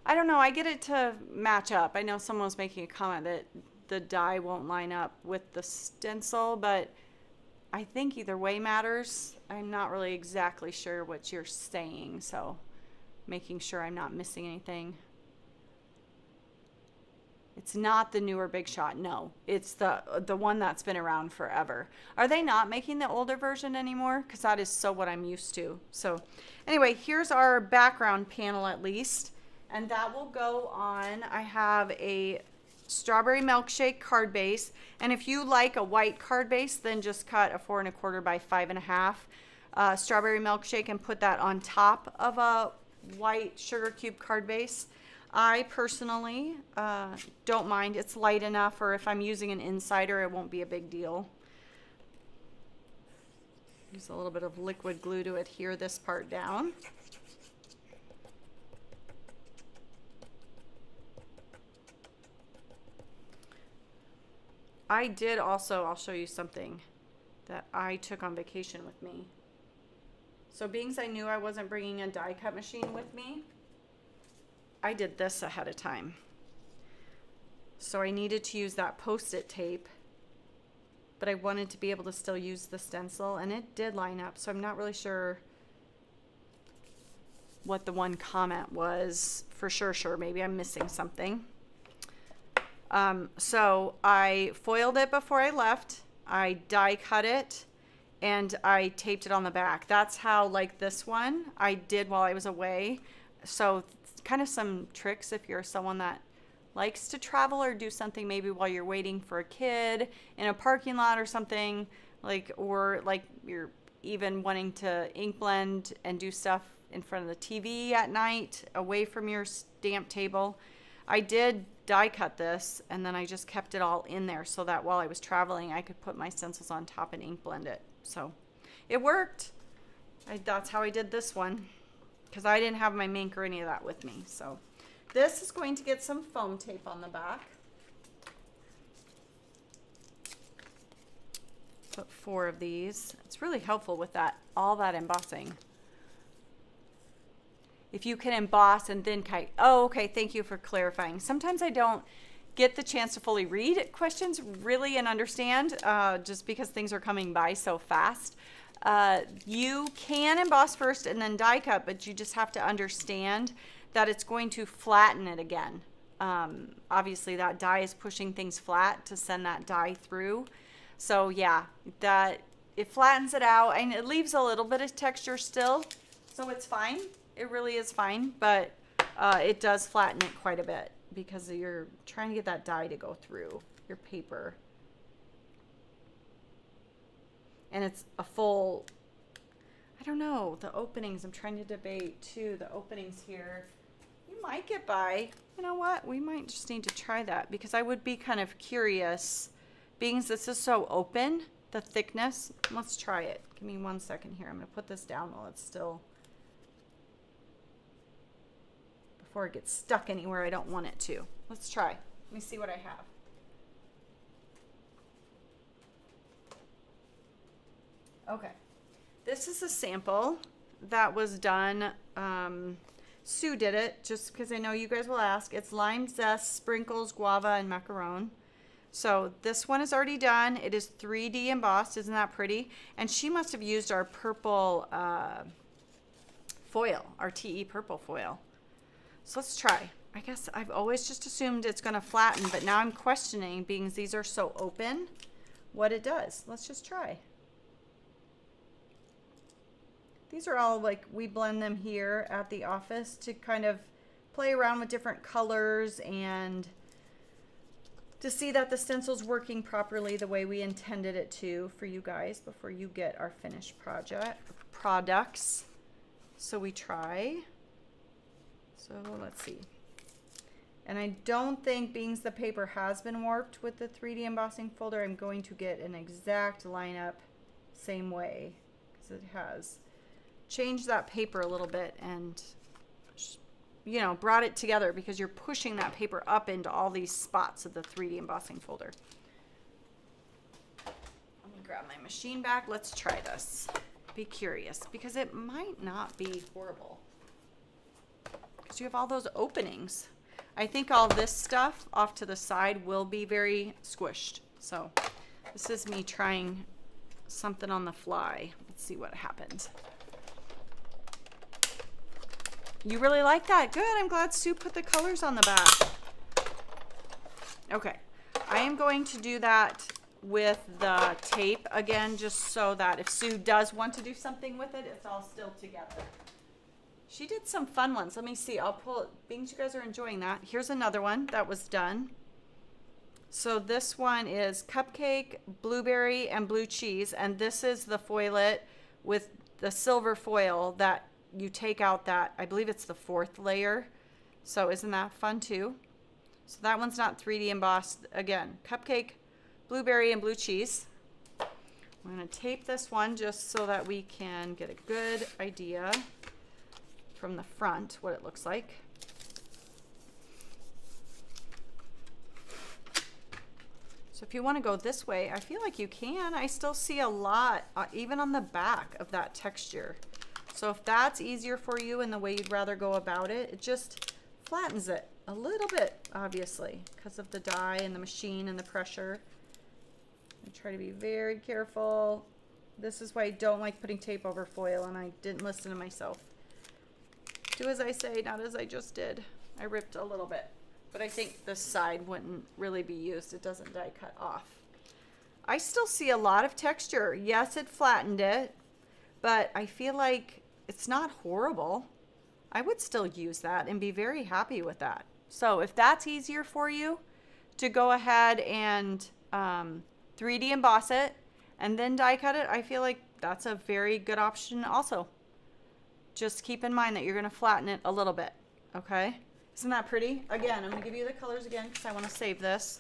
[SPEAKER 1] I don't know, I get it to match up. I know someone was making a comment that the die won't line up with the stencil, but I think either way matters. I'm not really exactly sure what you're saying, so making sure I'm not missing anything. It's not the newer Big Shot, no. It's the one that's been around forever. Are they not making the older version anymore? Because that is so what I'm used to. So anyway, here's our background panel at least. And that will go on. I have a strawberry milkshake card base. And if you like a white card base, then just cut a 4 1/4 by 5 1/2 strawberry milkshake and put that on top of a white sugar cube card base. I personally don't mind. It's light enough, or if I'm using an insider, it won't be a big deal. Use a little bit of liquid glue to adhere this part down. I did also, I'll show you something that I took on vacation with me. So being as I knew I wasn't bringing a die cut machine with me, I did this ahead of time. So I needed to use that Post-it tape, but I wanted to be able to still use the stencil, and it did line up. So I'm not really sure what the one comment was. For sure, maybe I'm missing something. So I foiled it before I left. I die cut it and I taped it on the back. That's how, like this one, I did while I was away. So kind of some tricks if you're someone that likes to travel or do something maybe while you're waiting for a kid in a parking lot or something, like, or like you're even wanting to ink blend and do stuff in front of the TV at night away from your stamp table. I did die cut this and then I just kept it all in there so that while I was traveling I could put my stencils on top and ink blend it. So it worked. That's how I did this one because I didn't have my Mink or any of that with me. So this is going to get some foam tape on the back. Put 4 of these. It's really helpful with that, all that embossing. If you can emboss and then kite. Oh, okay, thank you for clarifying. Sometimes I don't get the chance to fully read questions really and understand just because things are coming by so fast. You can emboss first and then die cut, but you just have to understand that it's going to flatten it again. Obviously that die is pushing things flat to send that die through. So yeah, that it flattens it out and it leaves a little bit of texture still, so it's fine. It really is fine, but it does flatten it quite a bit because you're trying to get that die to go through your paper. And it's a full, I don't know, the openings, I'm trying to debate too, the openings here. You might get by, you know what, we might just need to try that because I would be kind of curious, being as this is so open, the thickness. Let's try it. Give me 1 second here. I'm gonna put this down while it's still, before it gets stuck anywhere I don't want it to. Let's try. Let me see what I have. Okay, this is a sample that was done. Sue did it just because I know you guys will ask. It's lime zest, sprinkles, guava, and macaron. So this one is already done. It is 3D embossed. Isn't that pretty? And she must have used our purple foil, our TE purple foil. So let's try. I guess I've always just assumed it's going to flatten, but now I'm questioning, being these are so open, what it does. Let's just try. These are all like, we blend them here at the office to kind of play around with different colors and to see that the stencil's working properly the way we intended it to for you guys before you get our finished products. So we try. So let's see. And I don't think, being the paper has been warped with the 3D embossing folder, I'm going to get an exact lineup same way, because it has changed that paper a little bit and, you know, brought it together, because you're pushing that paper up into all these spots of the 3D embossing folder. Let me grab my machine back. Let's try this. Be curious, because it might not be horrible, because you have all those openings. I think all this stuff off to the side will be very squished. So this is me trying something on the fly. Let's see what happens. You really like that? Good. I'm glad Sue put the colors on the back. Okay. I am going to do that with the tape again, just so that if Sue does want to do something with it, it's all still together. She did some fun ones. Let me see. I'll pull it. Being you guys are enjoying that. Here's another one that was done. So this one is cupcake, blueberry, and blue cheese. And this is the foilet with the silver foil that you take out that, I believe it's the 4th layer. So isn't that fun too? So that one's not 3D embossed. Again, cupcake, blueberry, and blue cheese. I'm going to tape this one just so that we can get a good idea from the front what it looks like. So if you want to go this way, I feel like you can. I still see a lot, even on the back, of that texture. So if that's easier for you and the way you'd rather go about it, it just flattens it a little bit, obviously, because of the die and the machine and the pressure. I try to be very careful. This is why I don't like putting tape over foil, and I didn't listen to myself. Do as I say, not as I just did. I ripped a little bit, but I think this side wouldn't really be used. It doesn't die cut off. I still see a lot of texture. Yes, it flattened it, but I feel like it's not horrible. I would still use that and be very happy with that. So if that's easier for you to go ahead and 3D emboss it and then die cut it, I feel like that's a very good option also. Just keep in mind that you're going to flatten it a little bit, okay? Isn't that pretty? Again, I'm going to give you the colors again because I want to save this.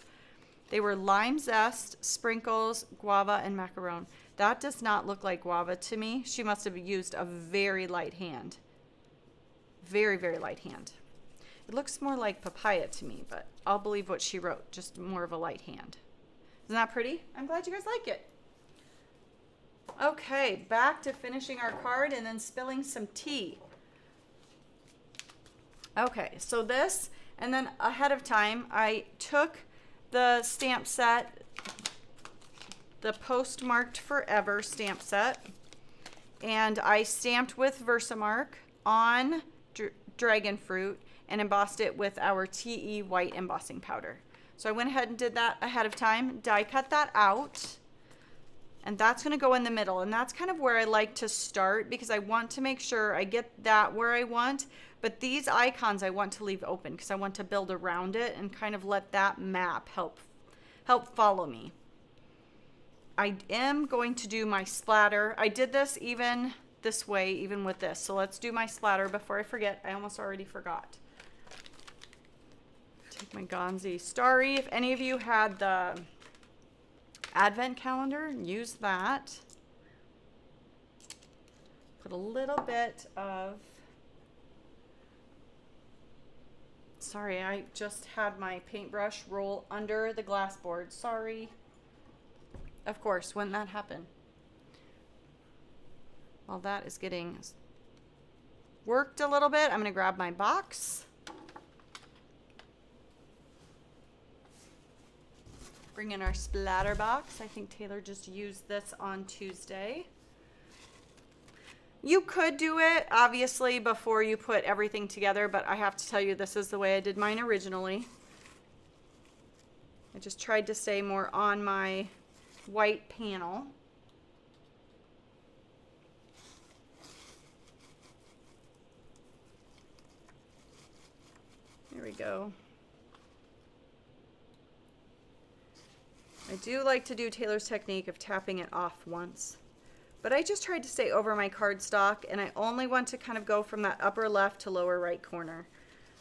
[SPEAKER 1] They were lime zest, sprinkles, guava, and macaron. That does not look like guava to me. She must have used a very light hand. Very, very light hand. It looks more like papaya to me, but I'll believe what she wrote. Just more of a light hand. Isn't that pretty? I'm glad you guys like it. Okay, back to finishing our card and then spilling some tea. Okay, so this, and then ahead of time, I took the stamp set, the Postmarked Forever stamp set, and I stamped with Versamark on Dragonfruit and embossed it with our TE white embossing powder. So I went ahead and did that ahead of time, die cut that out. And that's going to go in the middle. And that's kind of where I like to start because I want to make sure I get that where I want. But these icons I want to leave open because I want to build around it and kind of let that map help follow me. I am going to do my splatter. I did this even this way, even with this. So let's do my splatter before I forget. I almost already forgot. Take my Gonzi Starry. If any of you had the Advent calendar, use that. Put a little bit of, sorry, I just had my paintbrush roll under the glass board. Sorry. Of course, wouldn't that happen? While that is getting worked a little bit, I'm going to grab my box. My box. Bring in our splatter box. I think Taylor just used this on Tuesday. You could do it, obviously, before you put everything together, but I have to tell you, this is the way I did mine originally. I just tried to stay more on my white panel. There we go. I do like to do Taylor's technique of tapping it off once, but I just tried to stay over my cardstock, and I only want to kind of go from that upper left to lower right corner,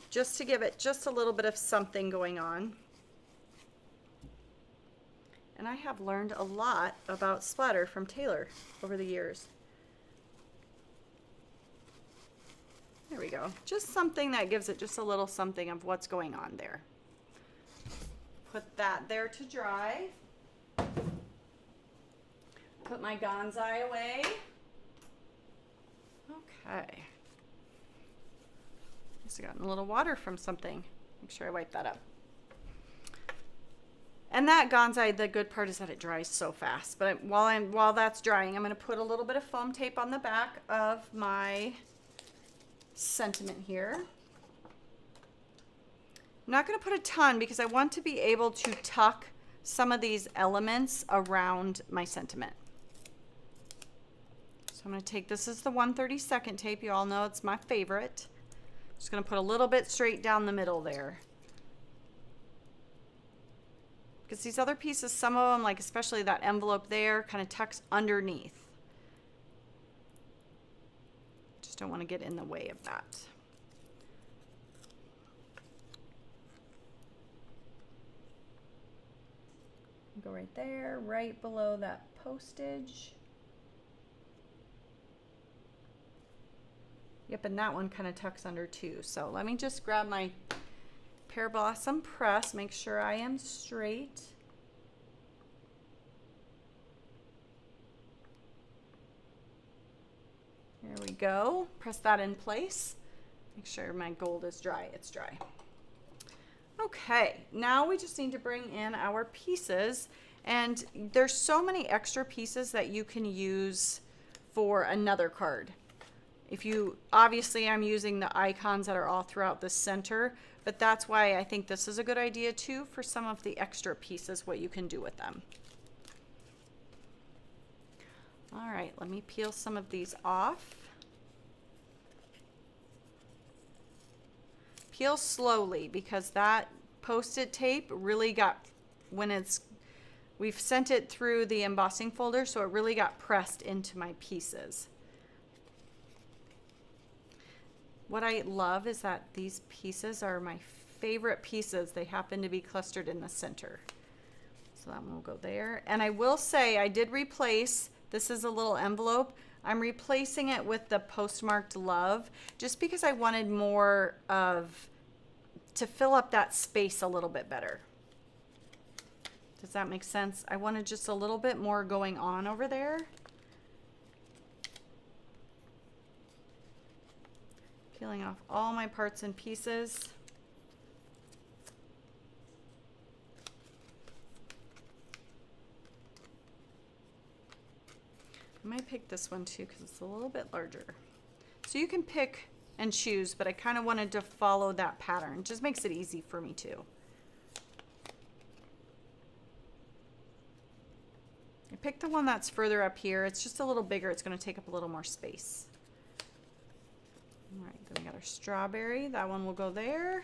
[SPEAKER 1] just to give it just a little bit of something going on. And I have learned a lot about splatter from Taylor over the years. There we go. Just something that gives it just a little something of what's going on there. Put that there to dry. Put my Gonzai away. Okay. Must have gotten a little water from something. Make sure I wipe that up. And that Gonzai, the good part is that it dries so fast. But while that's drying, I'm going to put a little bit of foam tape on the back of my sentiment here. I'm not going to put a ton because I want to be able to tuck some of these elements around my sentiment. So I'm going to take, this is the 1/32 tape. You all know it's my favorite. Just going to put a little bit straight down the middle there. Because these other pieces, some of them, like especially that envelope there, kind of tucks underneath. Just don't want to get in the way of that. Go right there, right below that postage. Yep, and that one kind of tucks under too. So let me just grab my Pear Blossom press, make sure I am straight. There we go. Press that in place. Make sure my gold is dry. It's dry. Okay, now we just need to bring in our pieces, and there's so many extra pieces that you can use for another card. If you, obviously I'm using the icons that are all throughout the center, but that's why I think this is a good idea too for some of the extra pieces, what you can do with them. All right, let me peel some of these off. Peel slowly because that Post-it tape really got, we've sent it through the embossing folder, so it really got pressed into my pieces. What I love is that these pieces are my favorite pieces. They happen to be clustered in the center. So that one will go there. And I will say I did replace, this is a little envelope. I'm replacing it with the Postmarked Love just because I wanted more to fill up that space a little bit better. Does that make sense? I wanted just a little bit more going on over there. Peeling off all my parts and pieces. I might pick this one too because it's a little bit larger. So you can pick and choose, but I kind of wanted to follow that pattern. It just makes it easy for me too. I picked the one that's further up here. It's just a little bigger. It's going to take up a little more space. All right, then we got our strawberry. That one will go there.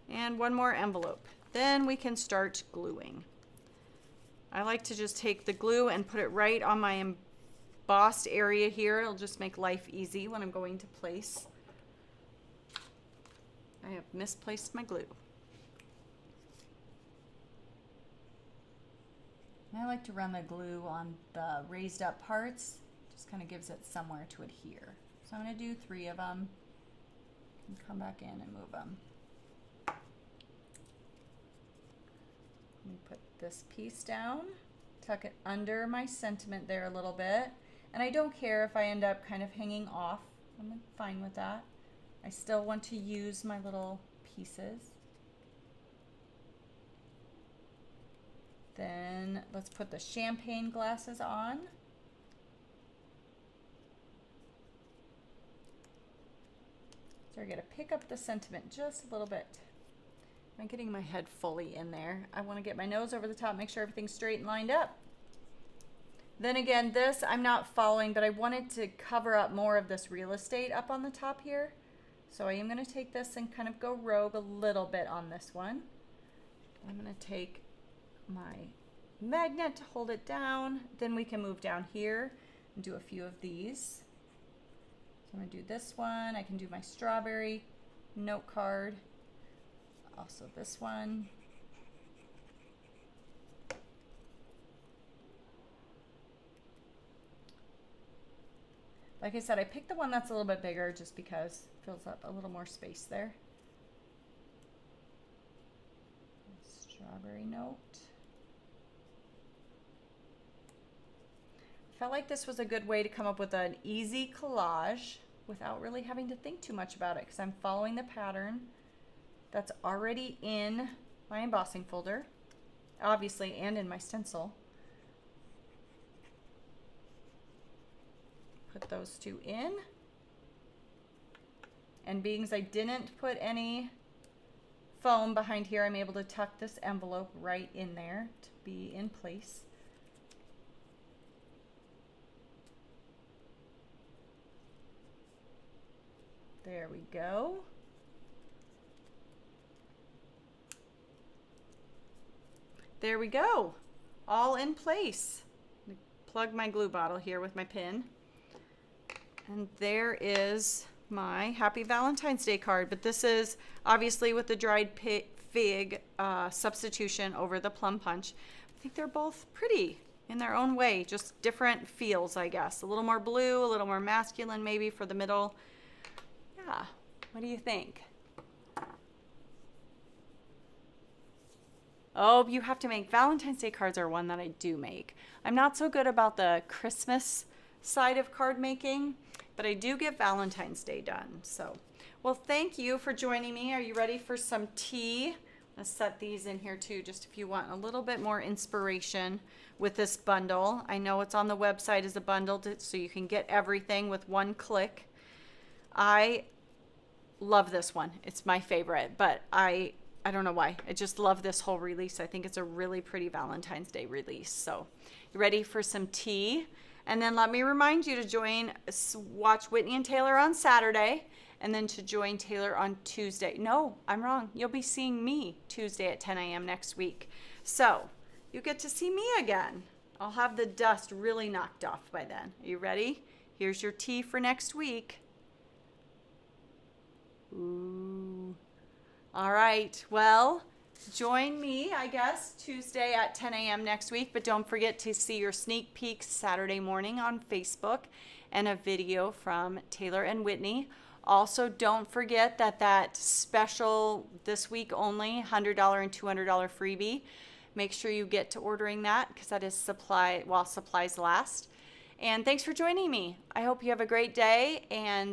[SPEAKER 1] And one more envelope. Then we can start gluing. I like to just take the glue and put it right on my embossed area here. It'll just make life easy when I'm going to place. I have misplaced my glue. I like to run the glue on the raised up parts. Just kind of gives it somewhere to adhere. So I'm going to do 3 of them and come back in and move them. Let me put this piece down, tuck it under my sentiment there a little bit. And I don't care if I end up kind of hanging off. I'm fine with that. I still want to use my little pieces. Then let's put the champagne glasses on. So I gotta pick up the sentiment just a little bit. I'm getting my head fully in there. I want to get my nose over the top, make sure everything's straight and lined up. Then again, this I'm not following, but I wanted to cover up more of this real estate up on the top here. So I am going to take this and kind of go rogue a little bit on this one. I'm going to take my magnet to hold it down. Then we can move down here and do a few of these. So I'm going to do this one. I can do my strawberry note card. Also this one. Like I said, I picked the one that's a little bit bigger just because it fills up a little more space there. Strawberry note. Felt like this was a good way to come up with an easy collage without really having to think too much about it, because I'm following the pattern that's already in my embossing folder, obviously, and in my stencil. Put those two in. And being as I didn't put any foam behind here, I'm able to tuck this envelope right in there to be in place. There we go. There we go. All in place. Plug my glue bottle here with my pin. And there is my Happy Valentine's Day card. But this is obviously with the dried fig substitution over the plum punch. I think they're both pretty in their own way. Just different feels, I guess. A little more blue, a little more masculine maybe for the middle. Yeah, what do you think? Oh, you have to make Valentine's Day cards are one that I do make. I'm not so good about the Christmas side of card making, but I do get Valentine's Day done. So, well, thank you for joining me. Are you ready for some tea? I'm gonna set these in here too, just if you want a little bit more inspiration with this bundle. I know it's on the website as a bundle, so you can get everything with one click. I love this one. It's my favorite, but I don't know why. I just love this whole release. I think it's a really pretty Valentine's Day release. So, you ready for some tea? And then let me remind you to watch Whitney and Taylor on Saturday, and then to join Taylor on Tuesday. No, I'm wrong. You'll be seeing me Tuesday at 10 a.m. next week. So, you get to see me again. I'll have the dust really knocked off by then. Are you ready? Here's your tea for next week. Ooh. All right, well, join me, I guess, Tuesday at 10 a.m. next week, but don't forget to see your sneak peek Saturday morning on Facebook and a video from Taylor and Whitney. Also, don't forget that special this week only $100 and $200 freebie. Make sure you get to ordering that because that is while supplies last. And thanks for joining me. I hope you have a great day, and